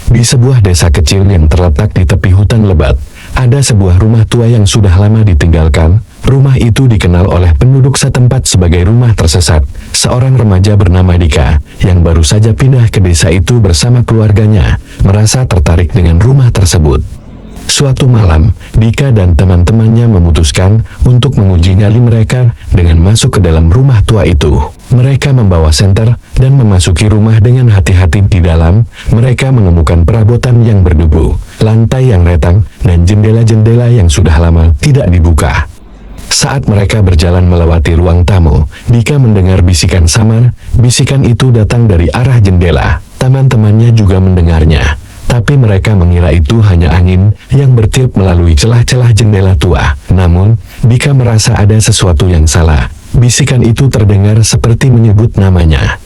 Di sebuah desa kecil yang terletak di tepi hutan lebat, ada sebuah rumah tua yang sudah lama ditinggalkan. Rumah itu dikenal oleh penduduk setempat sebagai rumah tersesat. Seorang remaja bernama Dika, yang baru saja pindah ke desa itu bersama keluarganya, merasa tertarik dengan rumah tersebut. Suatu malam, Dika dan teman-temannya memutuskan untuk menguji nyali mereka dengan masuk ke dalam rumah tua itu. Mereka membawa senter dan memasuki rumah dengan hati-hati. Di dalam, mereka menemukan perabotan yang berdebu, lantai yang retak, dan jendela-jendela yang sudah lama tidak dibuka. Saat mereka berjalan melewati ruang tamu, Dika mendengar bisikan samar. Bisikan itu datang dari arah jendela. Teman-temannya juga mendengarnya, tapi mereka mengira itu hanya angin yang bertiup melalui celah-celah jendela tua. Namun, Dika merasa ada sesuatu yang salah. Bisikan itu terdengar seperti menyebut namanya.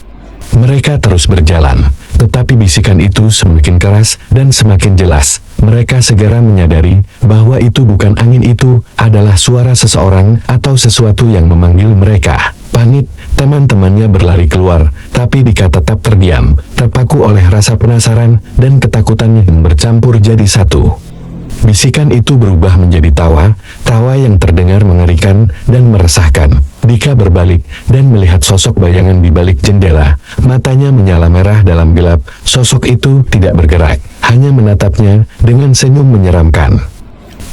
Mereka terus berjalan, tetapi bisikan itu semakin keras dan semakin jelas. Mereka segera menyadari bahwa itu bukan angin, itu adalah suara seseorang atau sesuatu yang memanggil mereka. Panik, teman-temannya berlari keluar, tapi Dika tetap terdiam, terpaku oleh rasa penasaran dan ketakutan yang bercampur jadi satu. Bisikan itu berubah menjadi tawa yang terdengar mengerikan dan meresahkan. Dika berbalik dan melihat sosok bayangan di balik jendela. Matanya menyala merah dalam gelap. Sosok itu tidak bergerak, hanya menatapnya dengan senyum menyeramkan.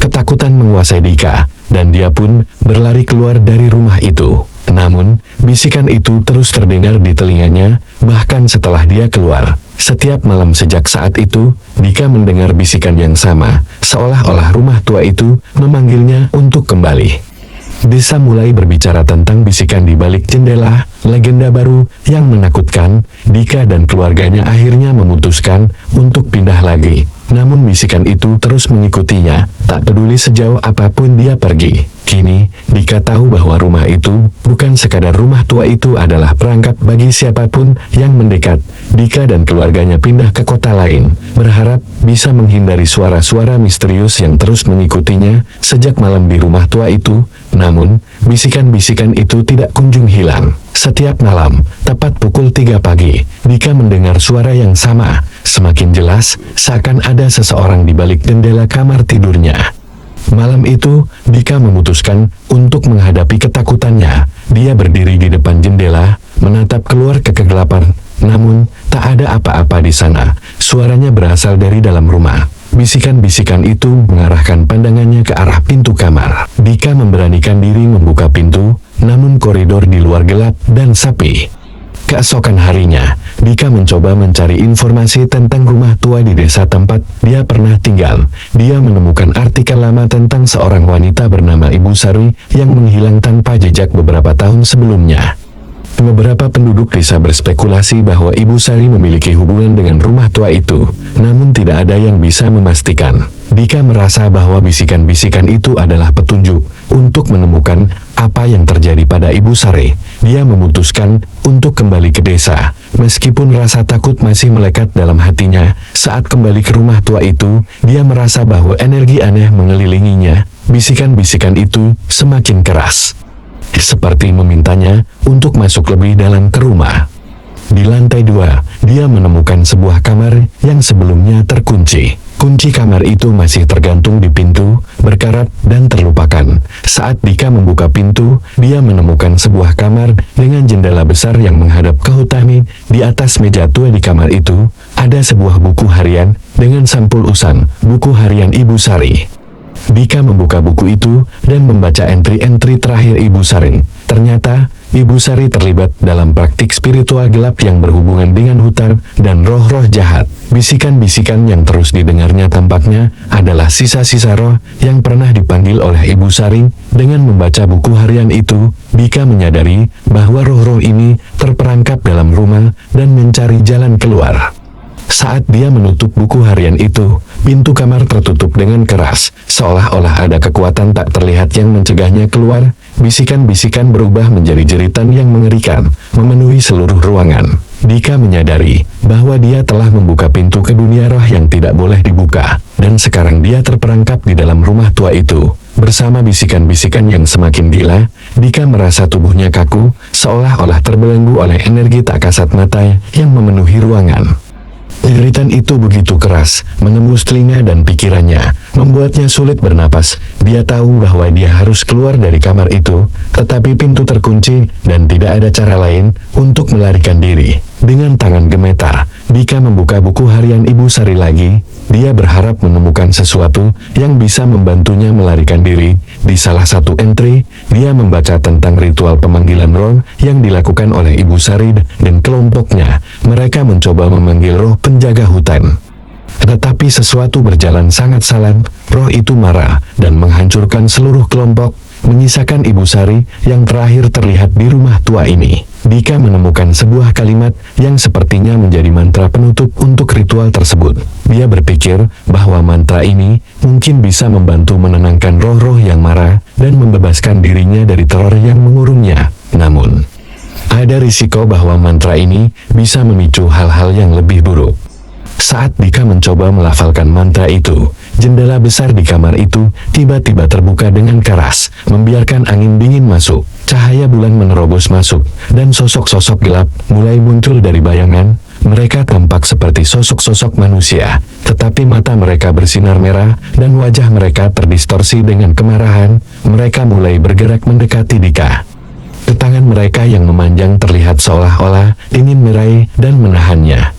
Ketakutan menguasai Dika, dan dia pun berlari keluar dari rumah itu. Namun, bisikan itu terus terdengar di telinganya, bahkan setelah dia keluar. Setiap malam sejak saat itu, Dika mendengar bisikan yang sama, seolah-olah rumah tua itu memanggilnya untuk kembali. Desa mulai berbicara tentang bisikan di balik jendela, legenda baru yang menakutkan. Dika dan keluarganya akhirnya memutuskan untuk pindah lagi. Namun bisikan itu terus mengikutinya, tak peduli sejauh apapun dia pergi. Kini, Dika tahu bahwa rumah itu bukan sekadar rumah tua, itu adalah perangkap bagi siapapun yang mendekat. Dika dan keluarganya pindah ke kota lain, berharap bisa menghindari suara-suara misterius yang terus mengikutinya sejak malam di rumah tua itu. Namun, bisikan-bisikan itu tidak kunjung hilang. Setiap malam, tepat pukul 3 pagi, Dika mendengar suara yang sama, semakin jelas, seakan ada seseorang di balik jendela kamar tidurnya. Malam itu, Dika memutuskan untuk menghadapi ketakutannya. Dia berdiri di depan jendela, menatap keluar ke kegelapan. Namun, tak ada apa-apa di sana. Suaranya berasal dari dalam rumah. Bisikan-bisikan itu mengarahkan pandangannya ke arah pintu kamar. Dika memberanikan diri membuka pintu, namun koridor di luar gelap dan sepi. Keesokan harinya, Dika mencoba mencari informasi tentang rumah tua di desa tempat dia pernah tinggal. Dia menemukan artikel lama tentang seorang wanita bernama Ibu Sari yang menghilang tanpa jejak beberapa tahun sebelumnya. Beberapa penduduk desa berspekulasi bahwa Ibu Sari memiliki hubungan dengan rumah tua itu, namun tidak ada yang bisa memastikan. Dika merasa bahwa bisikan-bisikan itu adalah petunjuk untuk menemukan apa yang terjadi pada Ibu Sari. Dia memutuskan untuk kembali ke desa, meskipun rasa takut masih melekat dalam hatinya. Saat kembali ke rumah tua itu, dia merasa bahwa energi aneh mengelilinginya. Bisikan-bisikan itu semakin keras, seperti memintanya untuk masuk lebih dalam ke rumah. Di lantai 2, dia menemukan sebuah kamar yang sebelumnya terkunci. Kunci kamar itu masih tergantung di pintu, berkarat dan terlupakan. Saat Dika membuka pintu, dia menemukan sebuah kamar dengan jendela besar yang menghadap ke hutan. Di atas meja tua di kamar itu, ada sebuah buku harian dengan sampul usan, buku harian Ibu Sari. Dika membuka buku itu dan membaca entry-entry terakhir Ibu Sari. Ternyata, Ibu Sari terlibat dalam praktik spiritual gelap yang berhubungan dengan hutan dan roh-roh jahat. Bisikan-bisikan yang terus didengarnya tampaknya adalah sisa-sisa roh yang pernah dipanggil oleh Ibu Sari. Dengan membaca buku harian itu, Dika menyadari bahwa roh-roh ini terperangkap dalam rumah dan mencari jalan keluar. Saat dia menutup buku harian itu, pintu kamar tertutup dengan keras, seolah-olah ada kekuatan tak terlihat yang mencegahnya keluar. Bisikan-bisikan berubah menjadi jeritan yang mengerikan, memenuhi seluruh ruangan. Dika menyadari bahwa dia telah membuka pintu ke dunia roh yang tidak boleh dibuka, dan sekarang dia terperangkap di dalam rumah tua itu. Bersama bisikan-bisikan yang semakin gila, Dika merasa tubuhnya kaku, seolah-olah terbelenggu oleh energi tak kasat mata yang memenuhi ruangan. Jeritan itu begitu keras, menembus telinga dan pikirannya, membuatnya sulit bernapas. Dia tahu bahwa dia harus keluar dari kamar itu, tetapi pintu terkunci dan tidak ada cara lain untuk melarikan diri. Dengan tangan gemetar, Dika membuka buku harian Ibu Sari lagi. Dia berharap menemukan sesuatu yang bisa membantunya melarikan diri. Di salah satu entry, dia membaca tentang ritual pemanggilan roh yang dilakukan oleh Ibu Sari dan kelompoknya. Mereka mencoba memanggil roh penjaga hutan. Tetapi sesuatu berjalan sangat salah. Roh itu marah dan menghancurkan seluruh kelompok, menyisakan Ibu Sari yang terakhir terlihat di rumah tua ini. Dika menemukan sebuah kalimat yang sepertinya menjadi mantra penutup untuk ritual tersebut. Dia berpikir bahwa mantra ini mungkin bisa membantu menenangkan roh-roh yang marah dan membebaskan dirinya dari teror yang mengurungnya. Namun, ada risiko bahwa mantra ini bisa memicu hal-hal yang lebih buruk. Saat Dika mencoba melafalkan mantra itu, jendela besar di kamar itu tiba-tiba terbuka dengan keras, membiarkan angin dingin masuk. Cahaya bulan menerobos masuk, dan sosok-sosok gelap mulai muncul dari bayangan. Mereka tampak seperti sosok-sosok manusia, tetapi mata mereka bersinar merah, dan wajah mereka terdistorsi dengan kemarahan. Mereka mulai bergerak mendekati Dika. Tangan mereka yang memanjang terlihat seolah-olah ingin meraih dan menahannya.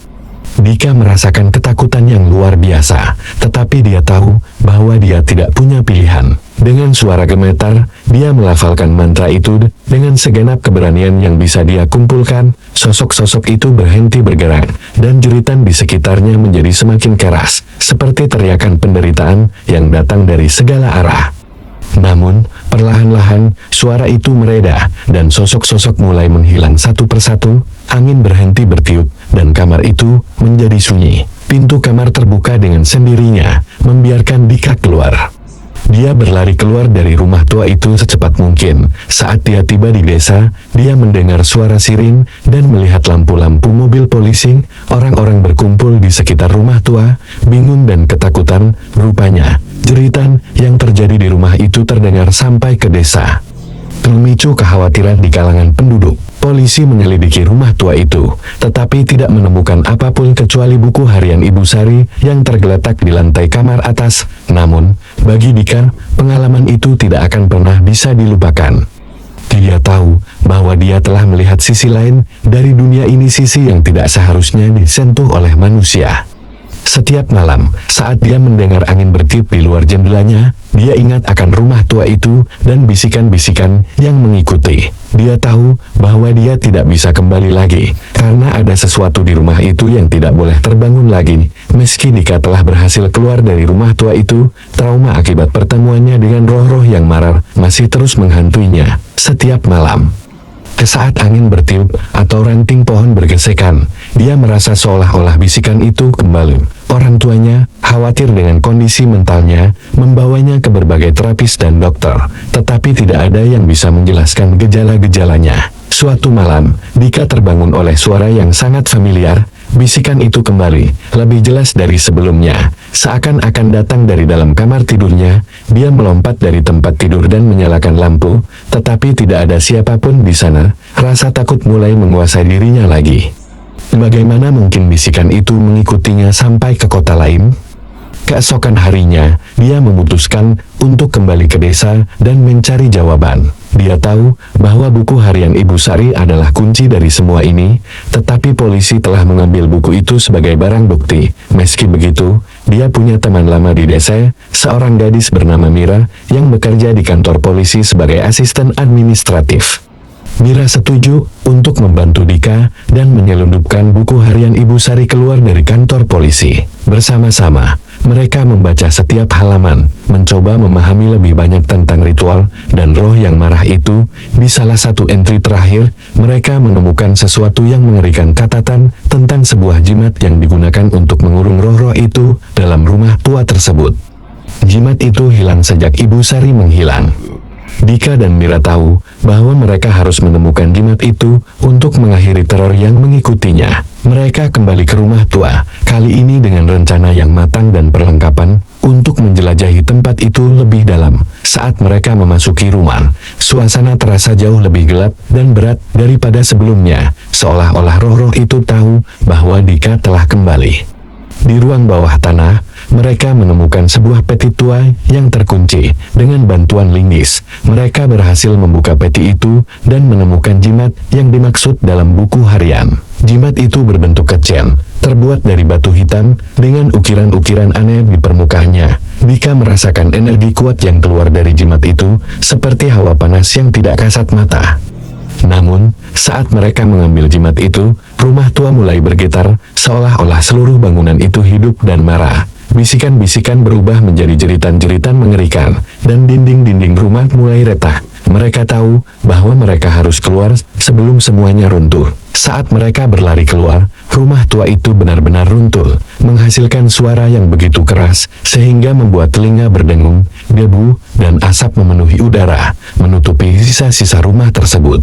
Dika merasakan ketakutan yang luar biasa, tetapi dia tahu bahwa dia tidak punya pilihan. Dengan suara gemetar, dia melafalkan mantra itu dengan segenap keberanian yang bisa dia kumpulkan. Sosok-sosok itu berhenti bergerak, dan jeritan di sekitarnya menjadi semakin keras, seperti teriakan penderitaan yang datang dari segala arah. Namun, perlahan-lahan, suara itu mereda, dan sosok-sosok mulai menghilang satu persatu. Angin berhenti bertiup, dan kamar itu menjadi sunyi. Pintu kamar terbuka dengan sendirinya, membiarkan Dika keluar. Dia berlari keluar dari rumah tua itu secepat mungkin. Saat dia tiba di desa, dia mendengar suara sirin dan melihat lampu-lampu mobil polisi. Orang-orang berkumpul di sekitar rumah tua, bingung dan ketakutan. Rupanya, jeritan yang terjadi di rumah itu terdengar sampai ke desa, memicu kekhawatiran di kalangan penduduk. Polisi menyelidiki rumah tua itu, tetapi tidak menemukan apapun kecuali buku harian Ibu Sari yang tergeletak di lantai kamar atas. Namun, bagi Dika, pengalaman itu tidak akan pernah bisa dilupakan. Dia tahu bahwa dia telah melihat sisi lain dari dunia ini, sisi yang tidak seharusnya disentuh oleh manusia. Setiap malam, saat dia mendengar angin bertiup di luar jendelanya, dia ingat akan rumah tua itu dan bisikan-bisikan yang mengikuti. Dia tahu bahwa dia tidak bisa kembali lagi, karena ada sesuatu di rumah itu yang tidak boleh terbangun lagi. Meski Dika telah berhasil keluar dari rumah tua itu, trauma akibat pertemuannya dengan roh-roh yang marah masih terus menghantuinya setiap malam. Saat angin bertiup atau ranting pohon bergesekan, dia merasa seolah-olah bisikan itu kembali. Orang tuanya khawatir dengan kondisi mentalnya, membawanya ke berbagai terapis dan dokter, tetapi tidak ada yang bisa menjelaskan gejala-gejalanya. Suatu malam, Dika terbangun oleh suara yang sangat familiar. Bisikan itu kembali, lebih jelas dari sebelumnya, seakan-akan datang dari dalam kamar tidurnya. Dia melompat dari tempat tidur dan menyalakan lampu, tetapi tidak ada siapapun di sana. Rasa takut mulai menguasai dirinya lagi. Bagaimana mungkin bisikan itu mengikutinya sampai ke kota lain? Keesokan harinya, dia memutuskan untuk kembali ke desa dan mencari jawaban. Dia tahu bahwa buku harian Ibu Sari adalah kunci dari semua ini, tetapi polisi telah mengambil buku itu sebagai barang bukti. Meski begitu, dia punya teman lama di desa, seorang gadis bernama Mira, yang bekerja di kantor polisi sebagai asisten administratif. Mira setuju untuk membantu Dika dan menyelundupkan buku harian Ibu Sari keluar dari kantor polisi. Bersama-sama, mereka membaca setiap halaman, mencoba memahami lebih banyak tentang ritual dan roh yang marah itu. Di salah satu entry terakhir, mereka menemukan sesuatu yang mengerikan, catatan tentang sebuah jimat yang digunakan untuk mengurung roh-roh itu dalam rumah tua tersebut. Jimat itu hilang sejak Ibu Sari menghilang. Dika dan Mira tahu bahwa mereka harus menemukan jimat itu untuk mengakhiri teror yang mengikutinya. Mereka kembali ke rumah tua, kali ini dengan rencana yang matang dan perlengkapan untuk menjelajahi tempat itu lebih dalam. Saat mereka memasuki rumah, suasana terasa jauh lebih gelap dan berat daripada sebelumnya, seolah-olah roh-roh itu tahu bahwa Dika telah kembali. Di ruang bawah tanah, mereka menemukan sebuah peti tua yang terkunci. Dengan bantuan linggis, mereka berhasil membuka peti itu dan menemukan jimat yang dimaksud dalam buku harian. Jimat itu berbentuk kecil, terbuat dari batu hitam dengan ukiran-ukiran aneh di permukaannya. Dika merasakan energi kuat yang keluar dari jimat itu, seperti hawa panas yang tidak kasat mata. Namun, saat mereka mengambil jimat itu, rumah tua mulai bergetar, seolah-olah seluruh bangunan itu hidup dan marah. Bisikan-bisikan berubah menjadi jeritan-jeritan mengerikan, dan dinding-dinding rumah mulai retak. Mereka tahu bahwa mereka harus keluar sebelum semuanya runtuh. Saat mereka berlari keluar, rumah tua itu benar-benar runtuh, menghasilkan suara yang begitu keras, sehingga membuat telinga berdengung, debu, dan asap memenuhi udara, menutupi sisa-sisa rumah tersebut.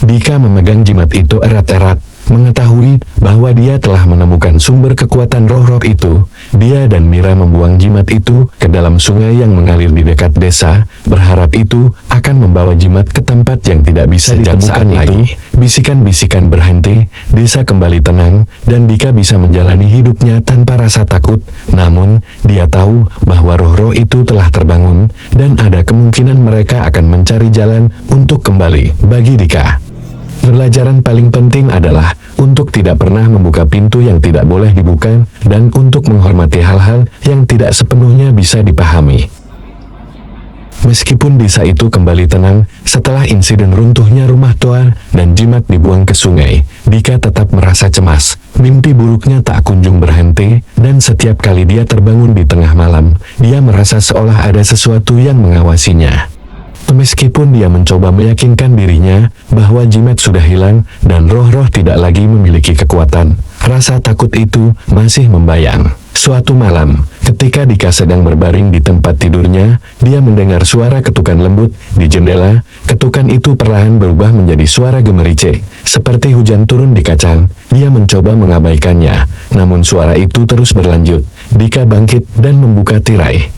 Dika memegang jimat itu erat-erat, mengetahui bahwa dia telah menemukan sumber kekuatan roh-roh itu. Dia dan Mira membuang jimat itu ke dalam sungai yang mengalir di dekat desa, berharap itu akan membawa jimat ke tempat yang tidak bisa ditemukan lagi. Bisikan-bisikan berhenti, desa kembali tenang, dan Dika bisa menjalani hidupnya tanpa rasa takut. Namun, dia tahu bahwa roh-roh itu telah terbangun, dan ada kemungkinan mereka akan mencari jalan untuk kembali. Bagi Dika, pelajaran paling penting adalah untuk tidak pernah membuka pintu yang tidak boleh dibuka, dan untuk menghormati hal-hal yang tidak sepenuhnya bisa dipahami. Meskipun desa itu kembali tenang setelah insiden runtuhnya rumah tua dan jimat dibuang ke sungai, Dika tetap merasa cemas. Mimpi buruknya tak kunjung berhenti, dan setiap kali dia terbangun di tengah malam, dia merasa seolah ada sesuatu yang mengawasinya. Meskipun dia mencoba meyakinkan dirinya bahwa jimat sudah hilang dan roh-roh tidak lagi memiliki kekuatan, rasa takut itu masih membayang. Suatu malam, ketika Dika sedang berbaring di tempat tidurnya, dia mendengar suara ketukan lembut di jendela. Ketukan itu perlahan berubah menjadi suara gemericik, seperti hujan turun di kacang. Dia mencoba mengabaikannya, namun suara itu terus berlanjut. Dika bangkit dan membuka tirai.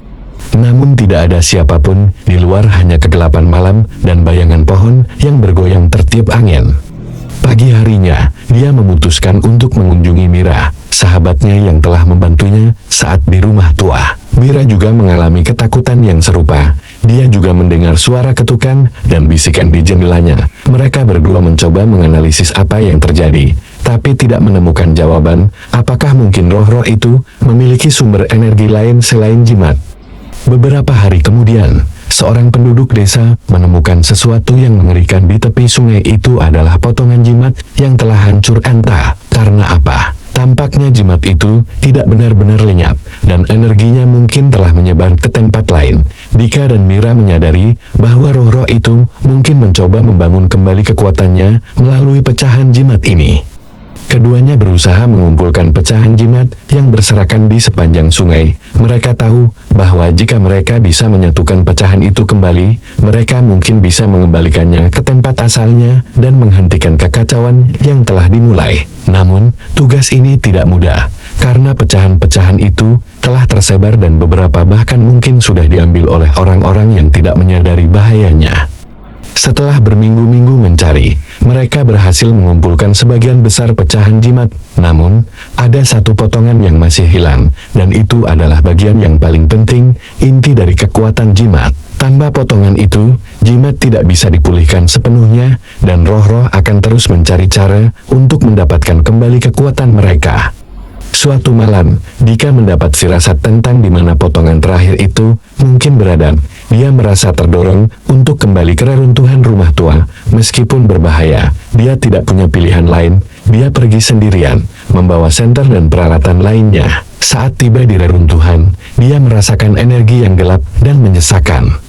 Namun tidak ada siapapun, di luar hanya kegelapan malam dan bayangan pohon yang bergoyang tertiup angin. Pagi harinya, dia memutuskan untuk mengunjungi Mira, sahabatnya yang telah membantunya saat di rumah tua. Mira juga mengalami ketakutan yang serupa. Dia juga mendengar suara ketukan dan bisikan di jendelanya. Mereka berdua mencoba menganalisis apa yang terjadi, tapi tidak menemukan jawaban. Apakah mungkin roh-roh itu memiliki sumber energi lain selain jimat? Beberapa hari kemudian, seorang penduduk desa menemukan sesuatu yang mengerikan di tepi sungai. Itu adalah potongan jimat yang telah hancur entah. Karena apa? Tampaknya jimat itu tidak benar-benar lenyap, dan energinya mungkin telah menyebar ke tempat lain. Dika dan Mira menyadari bahwa roh-roh itu mungkin mencoba membangun kembali kekuatannya melalui pecahan jimat ini. Keduanya berusaha mengumpulkan pecahan jimat yang berserakan di sepanjang sungai. Mereka tahu bahwa jika mereka bisa menyatukan pecahan itu kembali, mereka mungkin bisa mengembalikannya ke tempat asalnya dan menghentikan kekacauan yang telah dimulai. Namun, tugas ini tidak mudah, karena pecahan-pecahan itu telah tersebar dan beberapa bahkan mungkin sudah diambil oleh orang-orang yang tidak menyadari bahayanya. Setelah berminggu-minggu mencari, mereka berhasil mengumpulkan sebagian besar pecahan jimat. Namun, ada satu potongan yang masih hilang, dan itu adalah bagian yang paling penting, inti dari kekuatan jimat. Tanpa potongan itu, jimat tidak bisa dipulihkan sepenuhnya, dan roh-roh akan terus mencari cara untuk mendapatkan kembali kekuatan mereka. Suatu malam, Dika mendapat firasat tentang di mana potongan terakhir itu mungkin berada. Dia merasa terdorong untuk kembali ke reruntuhan rumah tua. Meskipun berbahaya, dia tidak punya pilihan lain. Dia pergi sendirian, membawa senter dan peralatan lainnya. Saat tiba di reruntuhan, dia merasakan energi yang gelap dan menyesakan.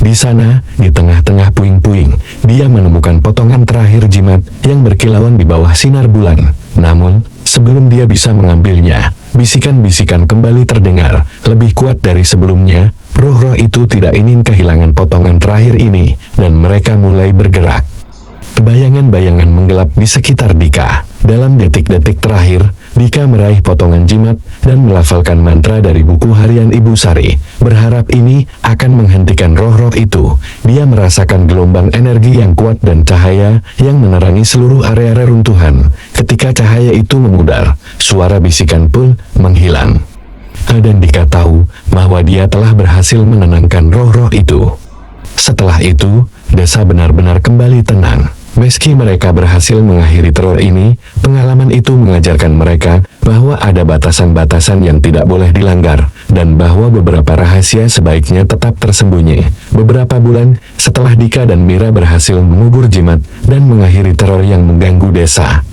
Di sana, di tengah-tengah puing-puing, dia menemukan potongan terakhir jimat yang berkilauan di bawah sinar bulan. Namun, sebelum dia bisa mengambilnya, bisikan-bisikan kembali terdengar, lebih kuat dari sebelumnya. roh-roh itu tidak ingin kehilangan potongan terakhir ini, dan mereka mulai bergerak. Bayangan-bayangan menggelap di sekitar Dika. Dalam detik-detik terakhir, Dika meraih potongan jimat dan melafalkan mantra dari buku harian Ibu Sari, berharap ini akan menghentikan roh-roh itu. Dia merasakan gelombang energi yang kuat dan cahaya yang menerangi seluruh area reruntuhan. Ketika cahaya itu memudar, suara bisikan pun menghilang. Dan Dika tahu bahwa dia telah berhasil menenangkan roh-roh itu. Setelah itu, desa benar-benar kembali tenang. Meski mereka berhasil mengakhiri teror ini, pengalaman itu mengajarkan mereka bahwa ada batasan-batasan yang tidak boleh dilanggar, dan bahwa beberapa rahasia sebaiknya tetap tersembunyi. Beberapa bulan setelah Dika dan Mira berhasil mengubur jimat dan mengakhiri teror yang mengganggu desa,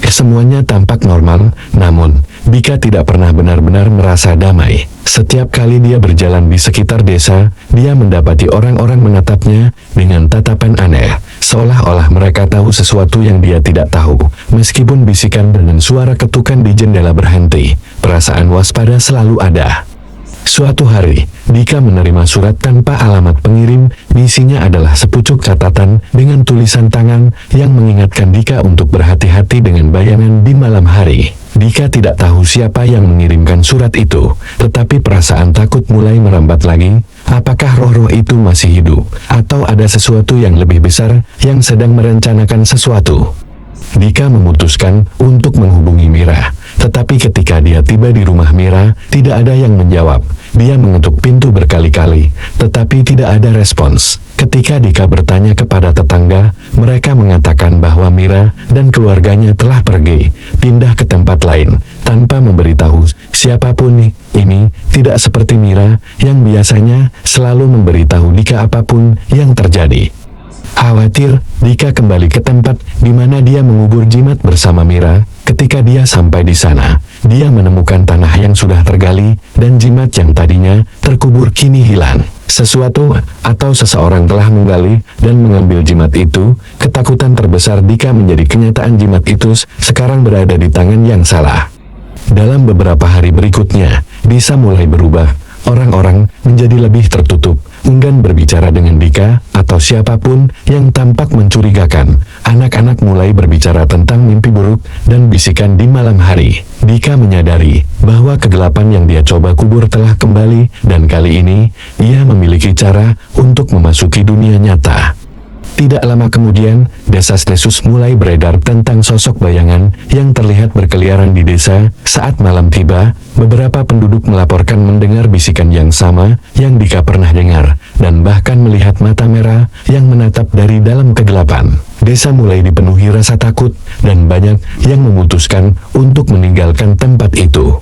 semuanya tampak normal, namun Dika tidak pernah benar-benar merasa damai. Setiap kali dia berjalan di sekitar desa, dia mendapati orang-orang menatapnya dengan tatapan aneh, seolah-olah mereka tahu sesuatu yang dia tidak tahu. Meskipun bisikan dan suara ketukan di jendela berhenti, perasaan waspada selalu ada. Suatu hari, Dika menerima surat tanpa alamat pengirim. Isinya adalah sepucuk catatan dengan tulisan tangan yang mengingatkan Dika untuk berhati-hati dengan bayangan di malam hari. Dika tidak tahu siapa yang mengirimkan surat itu, tetapi perasaan takut mulai merambat lagi. Apakah roh-roh itu masih hidup, atau ada sesuatu yang lebih besar yang sedang merencanakan sesuatu? Dika memutuskan untuk menghubungi Mira, tetapi ketika dia tiba di rumah Mira, tidak ada yang menjawab. Dia mengetuk pintu berkali-kali, tetapi tidak ada respons. Ketika Dika bertanya kepada tetangga, mereka mengatakan bahwa Mira dan keluarganya telah pergi, pindah ke tempat lain, tanpa memberitahu siapapun. Ini tidak seperti Mira, yang biasanya selalu memberitahu Dika apapun yang terjadi. Khawatir, Dika kembali ke tempat di mana dia mengubur jimat bersama Mira. Ketika dia sampai di sana, dia menemukan tanah yang sudah tergali, dan jimat yang tadinya terkubur kini hilang. Sesuatu atau seseorang telah menggali dan mengambil jimat itu. Ketakutan terbesar Dika menjadi kenyataan jimat itu sekarang berada di tangan yang salah. Dalam beberapa hari berikutnya, desa mulai berubah. Orang-orang menjadi lebih tertutup, enggan berbicara dengan Dika atau siapapun yang tampak mencurigakan. Anak-anak mulai berbicara tentang mimpi buruk dan bisikan di malam hari. Dika menyadari bahwa kegelapan yang dia coba kubur telah kembali, dan kali ini ia memiliki cara untuk memasuki dunia nyata. Tidak lama kemudian, desas-desus mulai beredar tentang sosok bayangan yang terlihat berkeliaran di desa. Saat malam tiba, beberapa penduduk melaporkan mendengar bisikan yang sama yang Dika pernah dengar, dan bahkan melihat mata merah yang menatap dari dalam kegelapan. Desa mulai dipenuhi rasa takut, dan banyak yang memutuskan untuk meninggalkan tempat itu.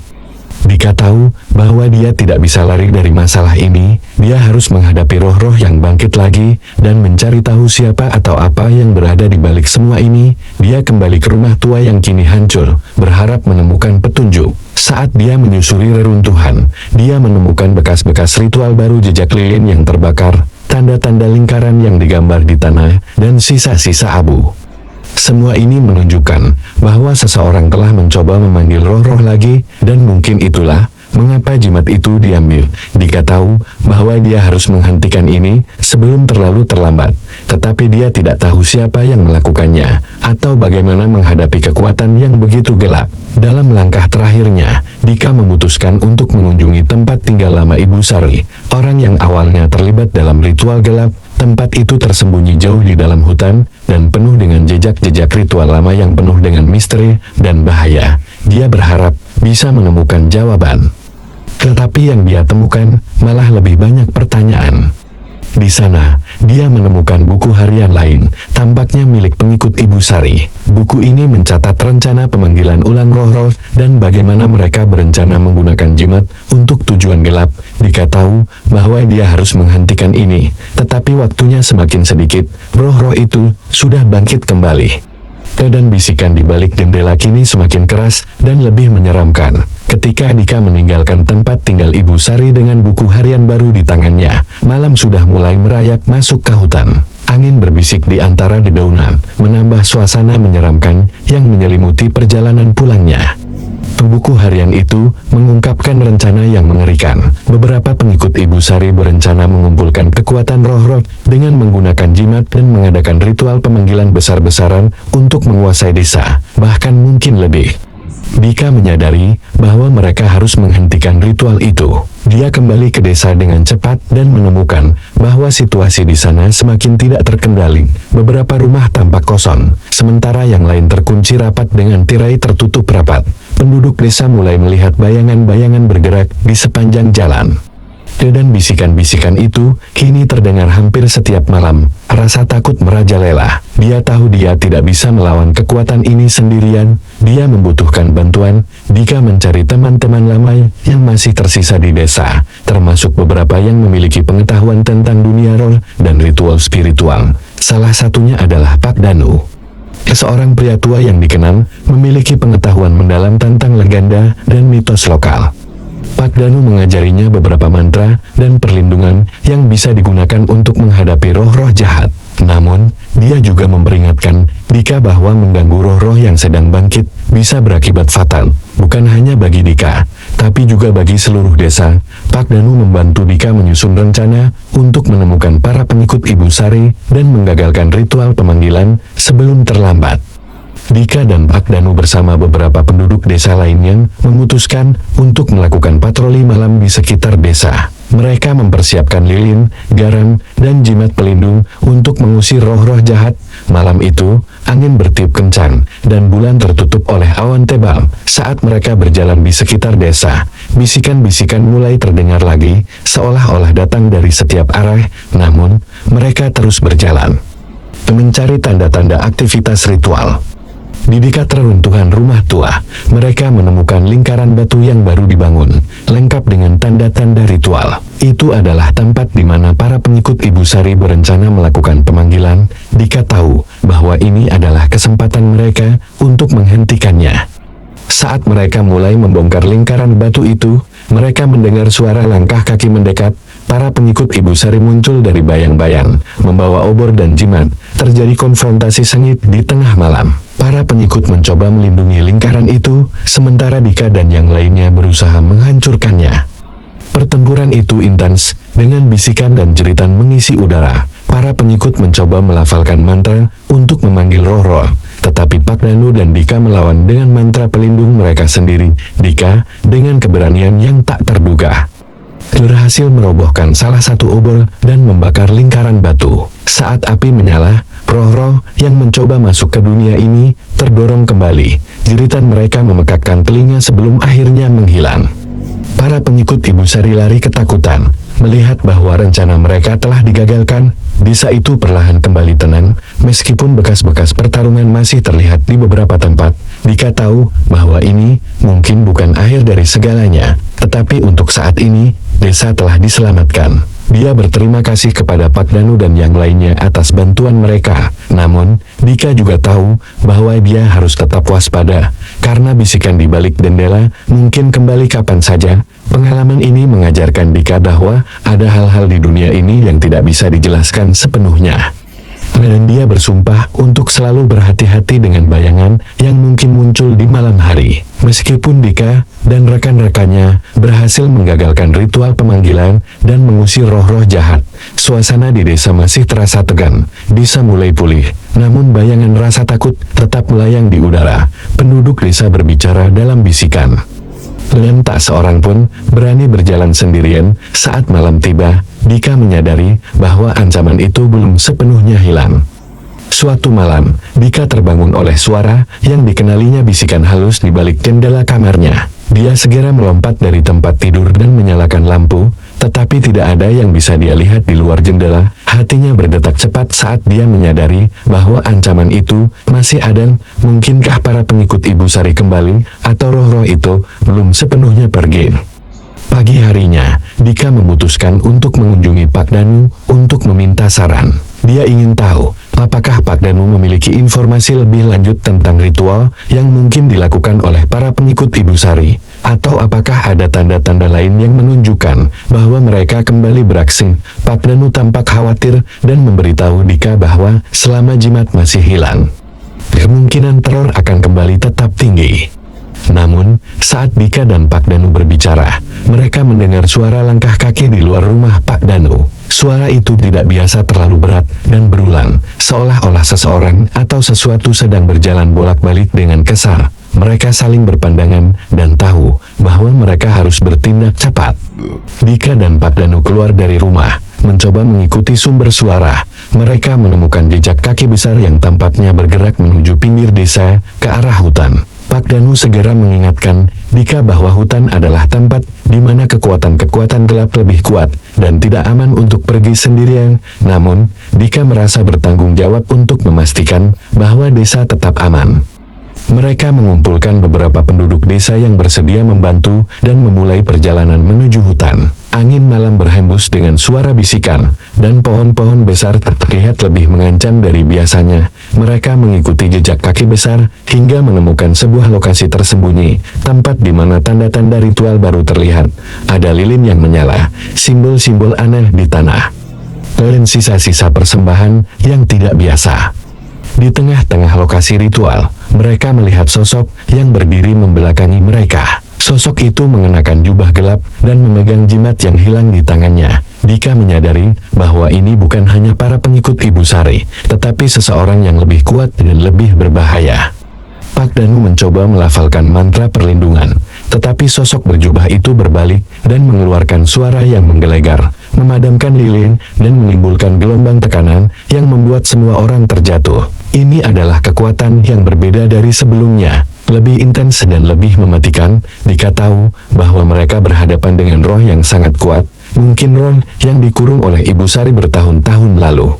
Dika tahu bahwa dia tidak bisa lari dari masalah ini. Dia harus menghadapi roh-roh yang bangkit lagi dan mencari tahu siapa atau apa yang berada di balik semua ini. Dia kembali ke rumah tua yang kini hancur, berharap menemukan petunjuk. Saat dia menyusuri reruntuhan, dia menemukan bekas-bekas ritual baru, jejak lilin yang terbakar, tanda-tanda lingkaran yang digambar di tanah, dan sisa-sisa abu. Semua ini menunjukkan bahwa seseorang telah mencoba memanggil roh-roh lagi, dan mungkin itulah mengapa jimat itu diambil. Dika tahu bahwa dia harus menghentikan ini sebelum terlalu terlambat, tetapi dia tidak tahu siapa yang melakukannya, atau bagaimana menghadapi kekuatan yang begitu gelap. Dalam langkah terakhirnya, Dika memutuskan untuk mengunjungi tempat tinggal lama Ibu Sari, orang yang awalnya terlibat dalam ritual gelap. Tempat itu tersembunyi jauh di dalam hutan, dan penuh dengan jejak-jejak ritual lama yang penuh dengan misteri dan bahaya. Dia berharap bisa menemukan jawaban. Tetapi yang dia temukan malah lebih banyak pertanyaan. Di sana, dia menemukan buku harian lain, tampaknya milik pengikut Ibu Sari. Buku ini mencatat rencana pemanggilan ulang roh-roh dan bagaimana mereka berencana menggunakan jimat untuk tujuan gelap. Dika tahu bahwa dia harus menghentikan ini, tetapi waktunya semakin sedikit. Roh-roh itu sudah bangkit kembali. Dan bisikan di balik jendela kini semakin keras dan lebih menyeramkan. Ketika Dika meninggalkan tempat tinggal Ibu Sari dengan buku harian baru di tangannya, malam sudah mulai merayap masuk ke hutan. Angin berbisik di antara dedaunan, menambah suasana menyeramkan yang menyelimuti perjalanan pulangnya. Buku harian itu mengungkapkan rencana yang mengerikan. Beberapa pengikut Ibu Sari berencana mengumpulkan kekuatan roh-roh dengan menggunakan jimat dan mengadakan ritual pemanggilan besar-besaran untuk menguasai desa, bahkan mungkin lebih. Dika menyadari bahwa mereka harus menghentikan ritual itu. Dia kembali ke desa dengan cepat dan menemukan bahwa situasi di sana semakin tidak terkendali. Beberapa rumah tampak kosong, sementara yang lain terkunci rapat dengan tirai tertutup rapat. Penduduk desa mulai melihat bayangan-bayangan bergerak di sepanjang jalan. Dan bisikan-bisikan itu kini terdengar hampir setiap malam. Rasa takut merajalela. Dia tahu dia tidak bisa melawan kekuatan ini sendirian. Dia membutuhkan bantuan. Dika mencari teman-teman lama yang masih tersisa di desa, termasuk beberapa yang memiliki pengetahuan tentang dunia roh dan ritual spiritual. Salah satunya adalah Pak Danu, seorang pria tua yang dikenal memiliki pengetahuan mendalam tentang legenda dan mitos lokal. Pak Danu mengajarinya beberapa mantra dan perlindungan yang bisa digunakan untuk menghadapi roh-roh jahat. Namun, dia juga memperingatkan Dika bahwa mengganggu roh-roh yang sedang bangkit bisa berakibat fatal, bukan hanya bagi Dika, tapi juga bagi seluruh desa. Pak Danu membantu Dika menyusun rencana untuk menemukan para pengikut Ibu Sari dan menggagalkan ritual pemanggilan sebelum terlambat. Dika dan Pak Danu bersama beberapa penduduk desa lainnya memutuskan untuk melakukan patroli malam di sekitar desa. Mereka mempersiapkan lilin, garam, dan jimat pelindung untuk mengusir roh-roh jahat. Malam itu, angin bertiup kencang, dan bulan tertutup oleh awan tebal. Saat mereka berjalan di sekitar desa, bisikan-bisikan mulai terdengar lagi, seolah-olah datang dari setiap arah. Namun, mereka terus berjalan, mencari tanda-tanda aktivitas ritual. Di dekat reruntuhan rumah tua, mereka menemukan lingkaran batu yang baru dibangun, lengkap dengan tanda-tanda ritual. Itu adalah tempat di mana para pengikut Ibu Sari berencana melakukan pemanggilan. Dika tahu bahwa ini adalah kesempatan mereka untuk menghentikannya. Saat mereka mulai membongkar lingkaran batu itu, mereka mendengar suara langkah kaki mendekat. Para pengikut Ibu Sari muncul dari bayang-bayang, membawa obor dan jimat. Terjadi konfrontasi sengit di tengah malam. Para pengikut mencoba melindungi lingkaran itu, sementara Dika dan yang lainnya berusaha menghancurkannya. Pertempuran itu intens, dengan bisikan dan jeritan mengisi udara. Para pengikut mencoba melafalkan mantra untuk memanggil roh-roh, tetapi Pak Danu dan Dika melawan dengan mantra pelindung mereka sendiri. Dika, dengan keberanian yang tak terduga, berhasil merobohkan salah satu obor dan membakar lingkaran batu. Saat api menyala, roh-roh yang mencoba masuk ke dunia ini terdorong kembali. Jeritan mereka memekakkan telinga sebelum akhirnya menghilang. Para pengikut Ibu Sari lari ketakutan, melihat bahwa rencana mereka telah digagalkan. Desa itu perlahan kembali tenang, meskipun bekas-bekas pertarungan masih terlihat di beberapa tempat. Dika tahu bahwa ini mungkin bukan akhir dari segalanya, tetapi untuk saat ini, desa telah diselamatkan. Dia berterima kasih kepada Pak Danu dan yang lainnya atas bantuan mereka. Namun, Dika juga tahu bahwa dia harus tetap waspada, karena bisikan di balik jendela mungkin kembali kapan saja. Pengalaman ini mengajarkan Dika bahwa ada hal-hal di dunia ini yang tidak bisa dijelaskan sepenuhnya. Dan dia bersumpah untuk selalu berhati-hati dengan bayangan yang mungkin muncul di malam hari. Meskipun Dika dan rekan-rekannya berhasil menggagalkan ritual pemanggilan dan mengusir roh-roh jahat, suasana di desa masih terasa tegang. Desa mulai pulih, namun bayangan rasa takut tetap melayang di udara. Penduduk desa berbicara dalam bisikan, dan tak seorang pun berani berjalan sendirian. Saat malam tiba, Dika menyadari bahwa ancaman itu belum sepenuhnya hilang. Suatu malam, Dika terbangun oleh suara yang dikenalinya bisikan halus di balik jendela kamarnya. Dia segera melompat dari tempat tidur dan menyalakan lampu, tetapi tidak ada yang bisa dia lihat di luar jendela. Hatinya berdetak cepat saat dia menyadari bahwa ancaman itu masih ada. Mungkinkah para pengikut Ibu Sari kembali, atau roh-roh itu belum sepenuhnya pergi? Pagi harinya, Dika memutuskan untuk mengunjungi Pak Danu untuk meminta saran. Dia ingin tahu apakah Pak Danu memiliki informasi lebih lanjut tentang ritual yang mungkin dilakukan oleh para pengikut Ibu Sari, atau apakah ada tanda-tanda lain yang menunjukkan bahwa mereka kembali beraksi. Pak Danu tampak khawatir dan memberitahu Dika bahwa selama jimat masih hilang, kemungkinan teror akan kembali tetap tinggi. Namun, saat Dika dan Pak Danu berbicara, mereka mendengar suara langkah kaki di luar rumah Pak Danu. Suara itu tidak biasa, terlalu berat dan berulang, seolah-olah seseorang atau sesuatu sedang berjalan bolak-balik dengan kesal. Mereka saling berpandangan dan tahu bahwa mereka harus bertindak cepat. Dika dan Pak Danu keluar dari rumah, mencoba mengikuti sumber suara. Mereka menemukan jejak kaki besar yang tampaknya bergerak menuju pinggir desa ke arah hutan. Pak Danu segera mengingatkan Dika bahwa hutan adalah tempat di mana kekuatan-kekuatan gelap lebih kuat dan tidak aman untuk pergi sendirian. Namun, Dika merasa bertanggung jawab untuk memastikan bahwa desa tetap aman. Mereka mengumpulkan beberapa penduduk desa yang bersedia membantu dan memulai perjalanan menuju hutan. Angin malam berhembus dengan suara bisikan, dan pohon-pohon besar terlihat lebih mengancam dari biasanya. Mereka mengikuti jejak kaki besar hingga menemukan sebuah lokasi tersembunyi, tempat di mana tanda-tanda ritual baru terlihat. Ada lilin yang menyala, simbol-simbol aneh di tanah, dan sisa-sisa persembahan yang tidak biasa. Di tengah-tengah lokasi ritual, mereka melihat sosok yang berdiri membelakangi mereka. Sosok itu mengenakan jubah gelap dan memegang jimat yang hilang di tangannya. Dika menyadari bahwa ini bukan hanya para pengikut Ibu Sari, tetapi seseorang yang lebih kuat dan lebih berbahaya. Pak Danu mencoba melafalkan mantra perlindungan, tetapi sosok berjubah itu berbalik dan mengeluarkan suara yang menggelegar, memadamkan lilin dan menimbulkan gelombang tekanan yang membuat semua orang terjatuh. Ini adalah kekuatan yang berbeda dari sebelumnya, lebih intens dan lebih mematikan. Dika tahu bahwa mereka berhadapan dengan roh yang sangat kuat, mungkin roh yang dikurung oleh Ibu Sari bertahun-tahun lalu.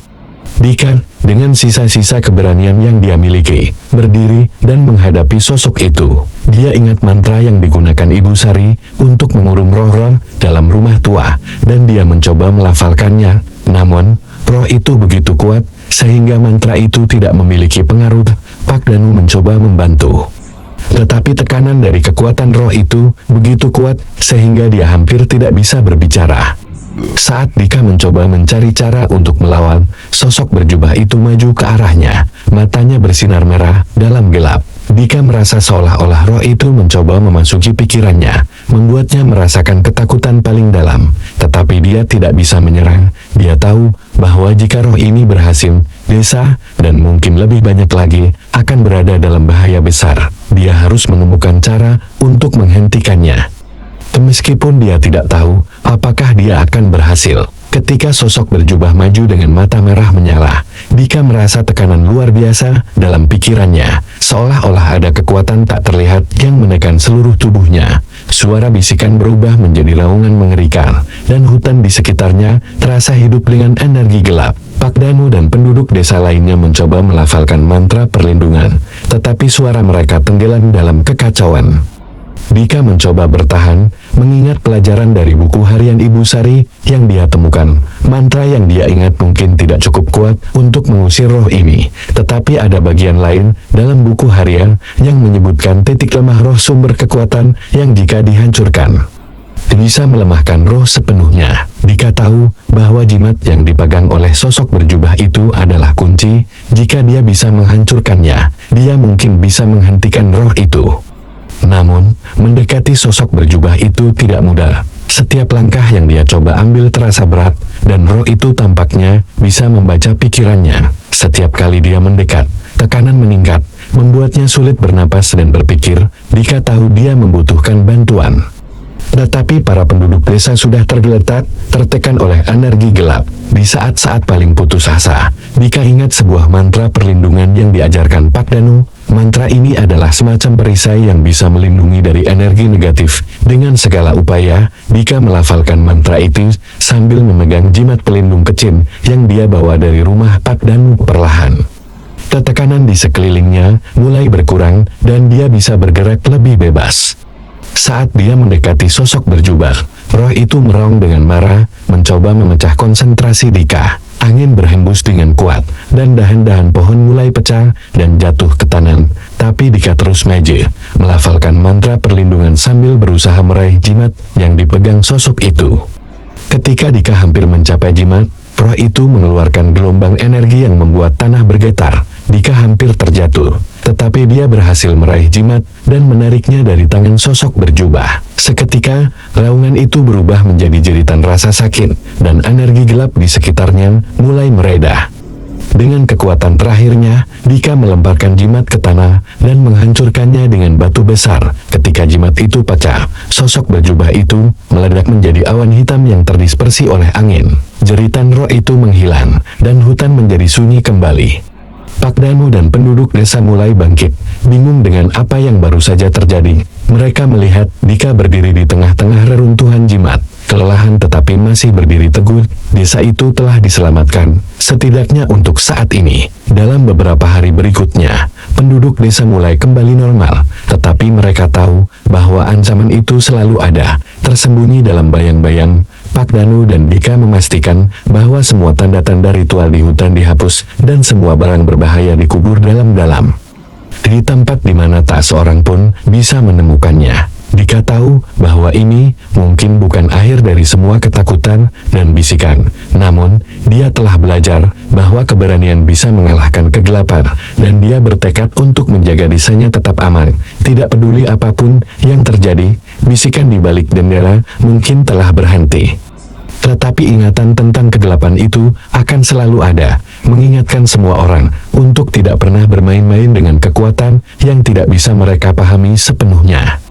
Dika, dengan sisa-sisa keberanian yang dia miliki, berdiri dan menghadapi sosok itu. Dia ingat mantra yang digunakan Ibu Sari untuk mengurung roh-roh dalam rumah tua, dan dia mencoba melafalkannya. Namun, roh itu begitu kuat, sehingga mantra itu tidak memiliki pengaruh. Pak Danu mencoba membantu, tetapi tekanan dari kekuatan roh itu begitu kuat, sehingga dia hampir tidak bisa berbicara. Saat Dika mencoba mencari cara untuk melawan, sosok berjubah itu maju ke arahnya. Matanya bersinar merah dalam gelap. Dika merasa seolah-olah roh itu mencoba memasuki pikirannya, membuatnya merasakan ketakutan paling dalam. Tetapi dia tidak bisa menyerang. Dia tahu bahwa jika roh ini berhasil, desa, dan mungkin lebih banyak lagi, akan berada dalam bahaya besar. Dia harus menemukan cara untuk menghentikannya. Meskipun dia tidak tahu apakah dia akan berhasil. Ketika sosok berjubah maju dengan mata merah menyala, Dika merasa tekanan luar biasa dalam pikirannya, seolah-olah ada kekuatan tak terlihat yang menekan seluruh tubuhnya. Suara bisikan berubah menjadi raungan mengerikan, dan hutan di sekitarnya terasa hidup dengan energi gelap. Pak Danu dan penduduk desa lainnya mencoba melafalkan mantra perlindungan, tetapi suara mereka tenggelam dalam kekacauan. Dika mencoba bertahan, mengingat pelajaran dari buku harian Ibu Sari yang dia temukan. Mantra yang dia ingat mungkin tidak cukup kuat untuk mengusir roh ini, tetapi ada bagian lain dalam buku harian yang menyebutkan titik lemah roh sumber kekuatan yang jika dihancurkan, bisa melemahkan roh sepenuhnya. Dika tahu bahwa jimat yang dipegang oleh sosok berjubah itu adalah kunci. Jika dia bisa menghancurkannya, dia mungkin bisa menghentikan roh itu. Namun, mendekati sosok berjubah itu tidak mudah. Setiap langkah yang dia coba ambil terasa berat, dan roh itu tampaknya bisa membaca pikirannya. Setiap kali dia mendekat, tekanan meningkat, membuatnya sulit bernapas dan berpikir. Dika tahu dia membutuhkan bantuan. Tetapi para penduduk desa sudah tergeletak, tertekan oleh energi gelap. Di saat-saat paling putus asa, Dika ingat sebuah mantra perlindungan yang diajarkan Pak Danu. Mantra ini adalah semacam perisai yang bisa melindungi dari energi negatif. Dengan segala upaya, Dika melafalkan mantra itu sambil memegang jimat pelindung kecil yang dia bawa dari rumah Pak Danu. Perlahan, tekanan di sekelilingnya mulai berkurang dan dia bisa bergerak lebih bebas. Saat dia mendekati sosok berjubah, roh itu meraung dengan marah, mencoba memecah konsentrasi Dika. Angin berhembus dengan kuat, dan dahan-dahan pohon mulai pecah dan jatuh ke tanah. Tapi Dika terus maju, melafalkan mantra perlindungan sambil berusaha meraih jimat yang dipegang sosok itu. Ketika Dika hampir mencapai jimat, roh itu mengeluarkan gelombang energi yang membuat tanah bergetar. Dika hampir terjatuh, Tetapi dia berhasil meraih jimat dan menariknya dari tangan sosok berjubah. Seketika, raungan itu berubah menjadi jeritan rasa sakit, dan energi gelap di sekitarnya mulai meredah. Dengan kekuatan terakhirnya, Dika melemparkan jimat ke tanah dan menghancurkannya dengan batu besar. Ketika jimat itu pecah, sosok berjubah itu meledak menjadi awan hitam yang terdispersi oleh angin. Jeritan roh itu menghilang, dan hutan menjadi sunyi kembali. Pak Danu dan penduduk desa mulai bangkit, bingung dengan apa yang baru saja terjadi. Mereka melihat Dika berdiri di tengah-tengah reruntuhan jimat. Kelelahan tetapi masih berdiri teguh, desa itu telah diselamatkan, setidaknya untuk saat ini. Dalam beberapa hari berikutnya, penduduk desa mulai kembali normal, tetapi mereka tahu bahwa ancaman itu selalu ada, tersembunyi dalam bayang-bayang. Pak Danu dan Dika memastikan bahwa semua tanda-tanda ritual di hutan dihapus dan semua barang berbahaya dikubur dalam-dalam di tempat di mana tak seorang pun bisa menemukannya. Dika tahu bahwa ini mungkin bukan akhir dari semua ketakutan dan bisikan, namun dia telah belajar bahwa keberanian bisa mengalahkan kegelapan, dan dia bertekad untuk menjaga desanya tetap aman. Tidak peduli apapun yang terjadi, bisikan di balik jendela mungkin telah berhenti. Tetapi ingatan tentang kegelapan itu akan selalu ada, mengingatkan semua orang untuk tidak pernah bermain-main dengan kekuatan yang tidak bisa mereka pahami sepenuhnya.